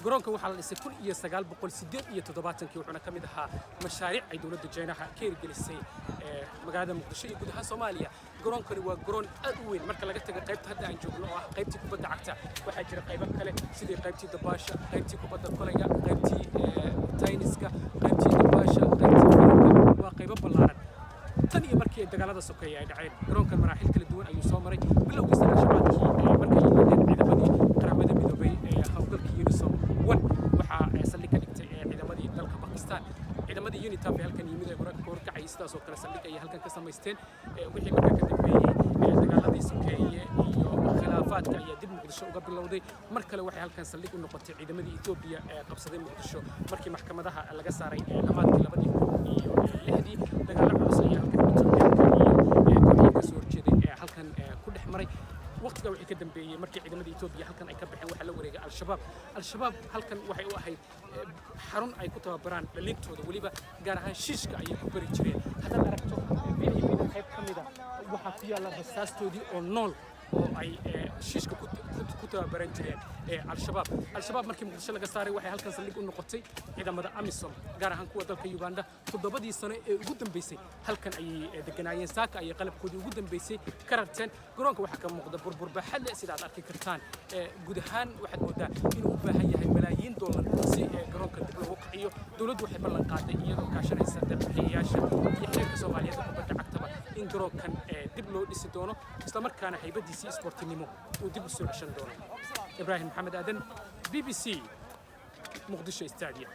garoonka waxaa la dhisay 1987 wuxuuna ka mid ahaa mashaariic ay dowladda Jaynaha ka hirgelisay magaalada Muqdisho iyo gudaha Soomaaliya garoonkani waa garoon aad u weyn marka laga tago qaybta hadda aan joogno oo ah qaybtii kubadda cagta waxaa jira qaybo kale sidii qaybtii dabaasha qaybtii kubadda kolayga qaybtii tenniska qaybtii dabaasha qaybtii waa qaybo ballaaran tan iyo markii dagaalada sokeeye ay dhaceen garoonkan maraaxil kala duwan ayuu soo maray bilowgiisa shabaabkii markay yimaadeen ciidamadii qaramada midoobay ee hawlgalkii UNISOM waxaa saldhig ka dhigtay ciidamadii dalka Pakistan ciidamadii UNITAF ee halkan yimid ee horkacay sidaas oo kale saldhig ay halkan ka samaysteen wixii markaa ka dambeeyey dagaaladii sokeeye iyo khilaafaadka ayaa dib Muqdisho uga bilowday mar kale waxay halkan saldhig u noqotay ciidamadii Itoobiya ee qabsaday Muqdisho markii maxkamadaha laga saaray dhamaadkii 2006 dagaalo culus ayaa halkan Itoobiyaanka iyo kooxihii ka soo horjeeday ee halkan ku dhex maray waqtiga wixii ka dambeeyay markii ciidamadii Itoobiya halkan ay ka baxeen waxa la wareegay al-shabaab halkan waxay u ahayd xarun ay ku tababaraan dhaliintooda waliba gaar ahaan shiishka ayay ku bari jireen hadda aragto biilka qayb kamida waxa ku yaala rasaastoodii oo nool oo ay shiishka ku tababaran jireen al-shabaab markii Muqdisho laga saaray waxay halkan saldhig u noqotay ciidamada AMISOM gaar ahaan kuwa dalka Uganda 7 sano ee ugu dambeysay halkan ayay deganaayeen saaka ay qalabkoodii ugu dambeysay ka rarteen garoonka waxa ka muuqda burbur baaxad leh sida aad arki kartaan guud ahaan waxaad moodaa inuu u baahan yahay malaayiin dollar si garoonka dib loogu kiciyo dawladdu waxay ballan qaaday iyadoo kaashanaysa deeqbixiyayaasha iyo xiriirka Soomaaliyeed ee kubadda cagta in garoonkan dib loo dhisi doono isla markaana haybadiisa isboortinimo uu dib u soo ceshan doono إبراهيم محمد آدن BBC مقدشة استادية